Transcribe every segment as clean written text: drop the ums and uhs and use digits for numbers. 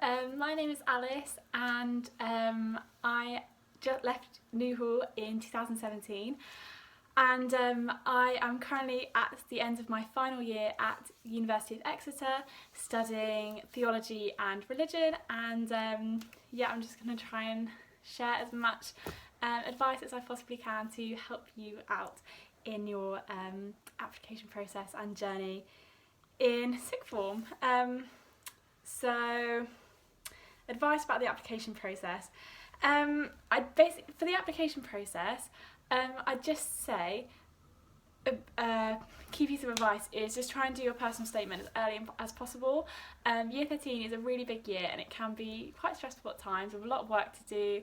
My name is Alice and I just left Newhall in 2017 and I am currently at the end of my final year at University of Exeter studying Theology and Religion, and yeah, I'm just going to try and share as much advice as I possibly can to help you out in your application process and journey in sixth form. So advice about the application process. For the application process, I'd just say a key piece of advice is just try and do your personal statement as early as possible. Year 13 is a really big year and it can be quite stressful at times with a lot of work to do.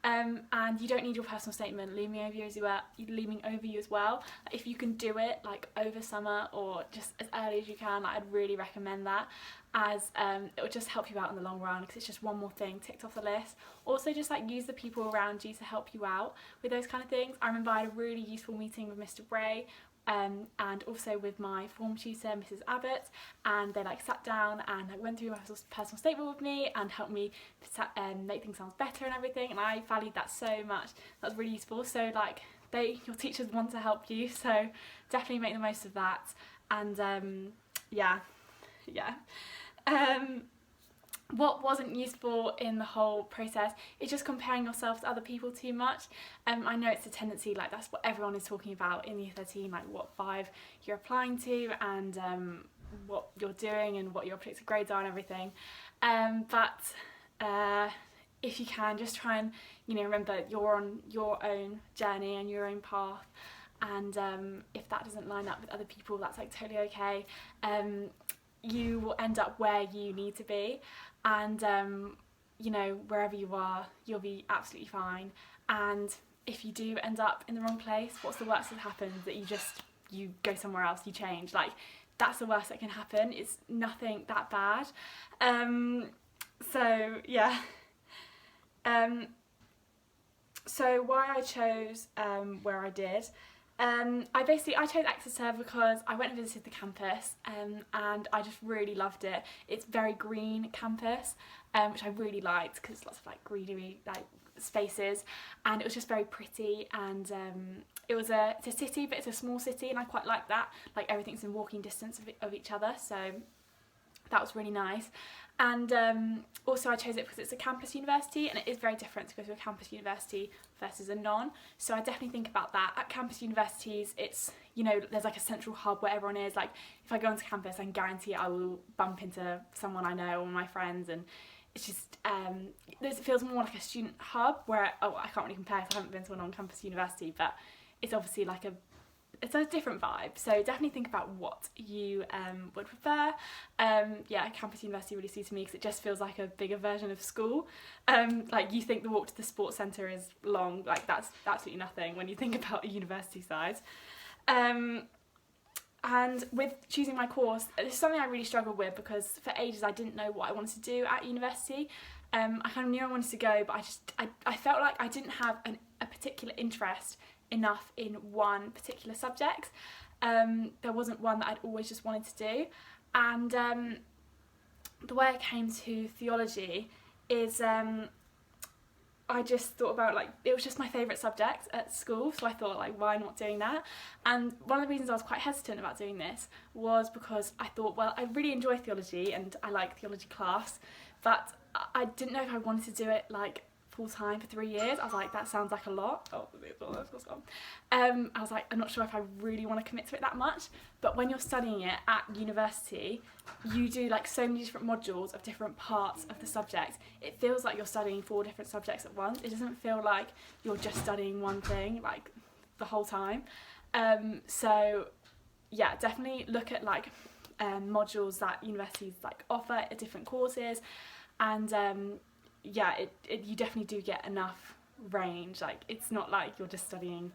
And you don't need your personal statement looming over you as well. If you can do it like over summer or just as early as you can, I'd really recommend that, as it will just help you out in the long run because it's just one more thing ticked off the list. Also, just like use the people around you to help you out with those kind of things. I remember I had a really useful meeting with Mr. Bray and also with my form tutor, Mrs. Abbott, and they like sat down and like went through my personal statement with me and helped me make things sound better and everything, and I valued that so much. That was really useful. So like your teachers want to help you, so definitely make the most of that. And yeah. What wasn't useful in the whole process is just comparing yourself to other people too much. I know it's a tendency, like that's what everyone is talking about in year 13, like what 5 you're applying to and what you're doing and what your predicted grades are and everything. But if you can, just try and remember you're on your own journey and your own path, and if that doesn't line up with other people, that's like totally okay. You will end up where you need to be, and wherever you are, you'll be absolutely fine. And if you do end up in the wrong place, what's the worst that happens? That you go somewhere else, you change. Like that's the worst that can happen. It's nothing that bad. So yeah. So why I chose where I did. I chose Exeter because I went and visited the campus and I just really loved it. It's a very green campus, which I really liked because it's lots of like greenery like spaces, and it was just very pretty, and it's a city, but it's a small city, and I quite like that. Like everything's in walking distance of each other, so that was really nice. And also I chose it because it's a campus university, and it is very different to go to a campus university versus a non, so I definitely think about that. At campus universities, it's there's like a central hub where everyone is. Like if I go onto campus, I can guarantee I will bump into someone I know or my friends, and it's just it feels more like a student hub, where I can't really compare because I haven't been to a non-campus university, but it's obviously like it's a different vibe. So definitely think about what you would prefer. Campus university really suits me because it just feels like a bigger version of school. Like you think the walk to the sports centre is long, like that's absolutely nothing when you think about a university size. And with choosing my course, it's something I really struggled with because for ages I didn't know what I wanted to do at university. I kind of knew I wanted to go, but I felt like I didn't have a particular interest enough in one particular subject. There wasn't one that I'd always just wanted to do, and the way I came to theology is I just thought about it was just my favourite subject at school, so I thought like why not doing that. And one of the reasons I was quite hesitant about doing this was because I thought, well, I really enjoy theology and I like theology class, but I didn't know if I wanted to do it like full-time for 3 years. I was like, that sounds like a lot. I was like, I'm not sure if I really want to commit to it that much. But when you're studying it at university, you do like so many different modules of different parts of the subject. It feels like you're studying 4 different subjects at once. It doesn't feel like you're just studying one thing like the whole time. So yeah, definitely look at like modules that universities like offer at different courses, and you definitely do get enough range. Like it's not like you're just studying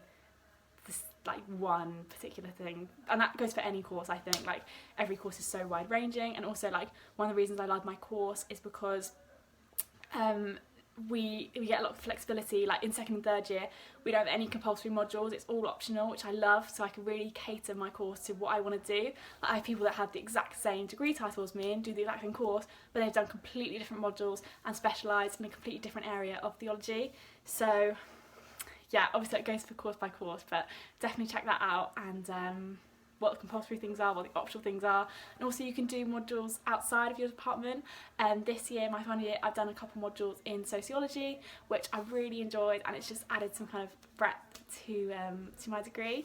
this like one particular thing, and that goes for any course. I think like every course is so wide ranging, and also like one of the reasons I love my course is because we get a lot of flexibility. Like in second and third year, we don't have any compulsory modules, it's all optional, which I love, so I can really cater my course to what I want to do. Like, I have people that have the exact same degree title as me and do the exact same course, but they've done completely different modules and specialise in a completely different area of theology. So yeah, obviously it goes for course by course, but definitely check that out, and what the compulsory things are, what the optional things are, and also you can do modules outside of your department. This year, my final year, I've done a couple modules in sociology, which I really enjoyed, and it's just added some kind of breadth to my degree.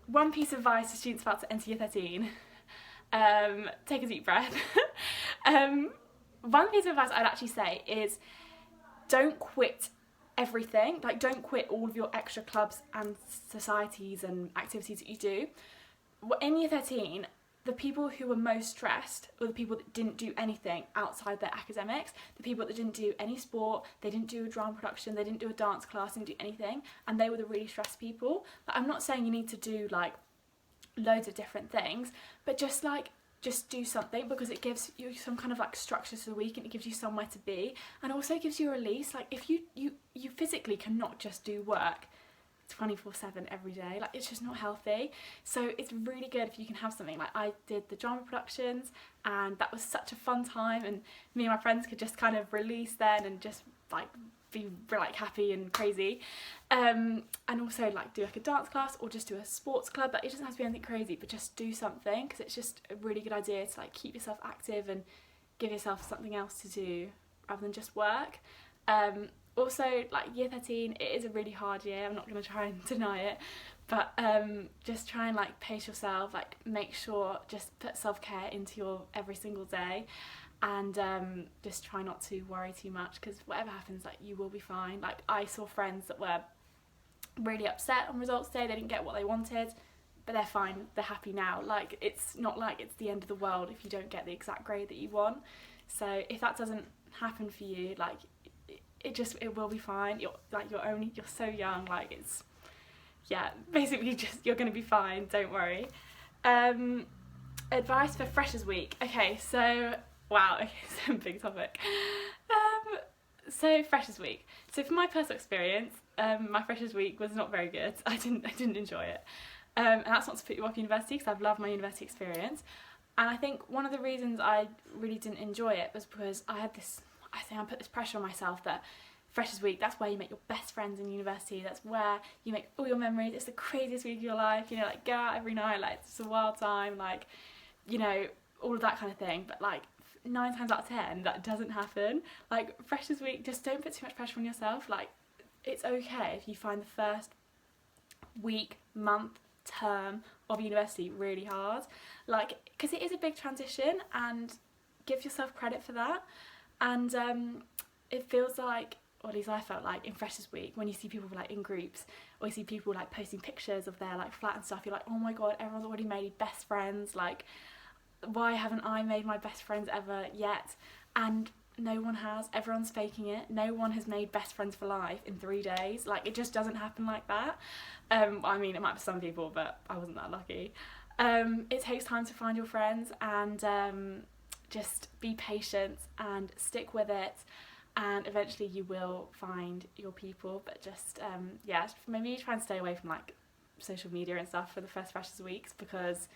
One piece of advice to students about to enter year 13, take a deep breath. One piece of advice I'd actually say is don't quit everything. Like, don't quit all of your extra clubs and societies and activities that you do. In year 13, the people who were most stressed were the people that didn't do anything outside their academics, the people that didn't do any sport, they didn't do a drama production, they didn't do a dance class, didn't do anything, and they were the really stressed people. Like, I'm not saying you need to do like loads of different things, but just do something, because it gives you some kind of like structure to the week, and it gives you somewhere to be, and also gives you a release. Like, if you physically cannot just do work 24/7 every day, like, it's just not healthy. So it's really good if you can have something. Like, I did the drama productions, and that was such a fun time, and me and my friends could just kind of release then and just like be like happy and crazy, and also like do like a dance class or just do a sports club. Like, it doesn't have to be anything crazy, but just do something, because it's just a really good idea to like keep yourself active and give yourself something else to do rather than just work. Also, like, year 13, it is a really hard year, I'm not going to try and deny it, but just try and like pace yourself, like make sure, just put self-care into your every single day, and just try not to worry too much, because whatever happens, like, you will be fine. Like, I saw friends that were really upset on results day, they didn't get what they wanted, but they're fine, they're happy now. Like, it's not like it's the end of the world if you don't get the exact grade that you want. So if that doesn't happen for you, like, it will be fine. You're so young, like, it's, yeah, basically just, you're gonna be fine, don't worry. Advice for Freshers Week. Okay, so wow, okay, so big topic. So Freshers Week. So for my personal experience, my Freshers Week was not very good. I didn't enjoy it. And that's not to put you off university, because I've loved my university experience. And I think one of the reasons I really didn't enjoy it was because I put this pressure on myself that Freshers Week, that's where you make your best friends in university, that's where you make all your memories, it's the craziest week of your life, you know, like, go out every night, like, it's a wild time, like, you know, all of that kind of thing. But like, 9 times out of 10 that doesn't happen. Like, Freshers Week, just don't put too much pressure on yourself. Like, it's okay if you find the first week, month, term of university really hard, like, because it is a big transition, and give yourself credit for that. And it feels like, or at least I felt like in Freshers Week, when you see people like in groups, or you see people like posting pictures of their like flat and stuff, you're like, oh my god, everyone's already made best friends, like, why haven't I made my best friends ever yet? And no one has. Everyone's faking it. No one has made best friends for life in 3 days. Like, it just doesn't happen like that. I mean, it might be some people, but I wasn't that lucky. It takes time to find your friends, and just be patient and stick with it, and eventually you will find your people. But just yeah, maybe try and stay away from like social media and stuff for the first Freshers Weeks, because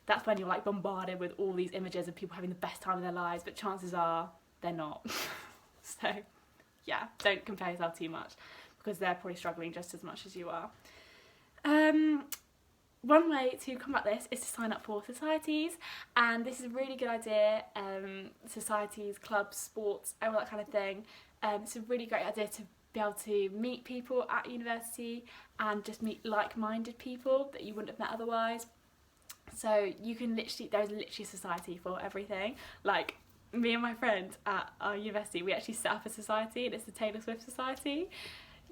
that's when you're like bombarded with all these images of people having the best time of their lives, but chances are they're not. So yeah, don't compare yourself too much, because they're probably struggling just as much as you are. One way to combat this is to sign up for societies, and this is a really good idea. Societies, clubs, sports, all that kind of thing. It's a really great idea to be able to meet people at university, and just meet like-minded people that you wouldn't have met otherwise. So you can there's literally a society for everything. Like, me and my friend at our university, we actually set up a society, and it's the Taylor Swift Society.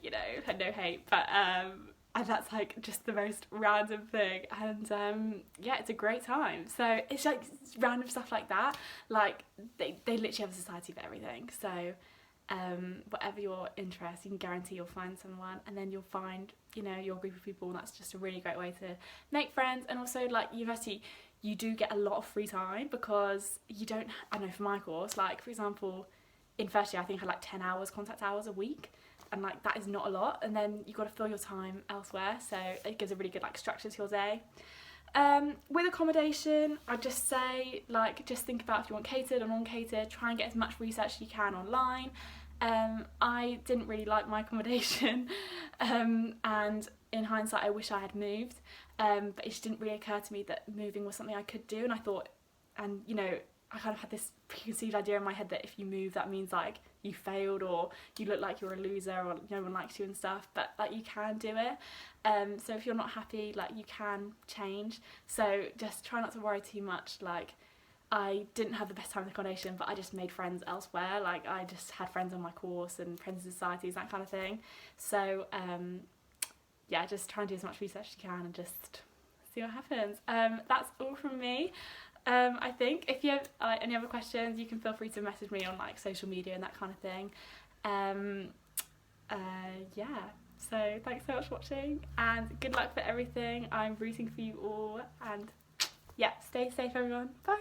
You know, no hate, but and that's like just the most random thing, and yeah, it's a great time. So it's like random stuff like that. Like, they literally have a society for everything. So whatever your interest, you can guarantee you'll find someone, and then you'll find, you know, your group of people, and that's just a really great way to make friends. And also, like, university, you do get a lot of free time, because you don't, I know for my course, like, for example, in first year I think I had like 10 hours contact hours a week, and like that is not a lot, and then you've got to fill your time elsewhere, so it gives a really good like structure to your day. With accommodation, I'd just say, like, just think about if you want catered or non-catered. Try and get as much research as you can online. I didn't really like my accommodation, and in hindsight I wish I had moved, but it just didn't really occur to me that moving was something I could do, and I thought, and you know, I kind of had this preconceived idea in my head that if you move that means like you failed or you look like you're a loser or no one likes you and stuff, but like you can do it. So if you're not happy, like you can change, so just try not to worry too much. Like, I didn't have the best time with accommodation, but I just made friends elsewhere. Like, I just had friends on my course and friends in societies, that kind of thing. So yeah, just try and do as much research as you can and just see what happens. That's all from me. I think if you have any other questions, you can feel free to message me on like social media and that kind of thing. Yeah, so thanks so much for watching, and good luck for everything. I'm rooting for you all, and yeah, stay safe everyone. Bye.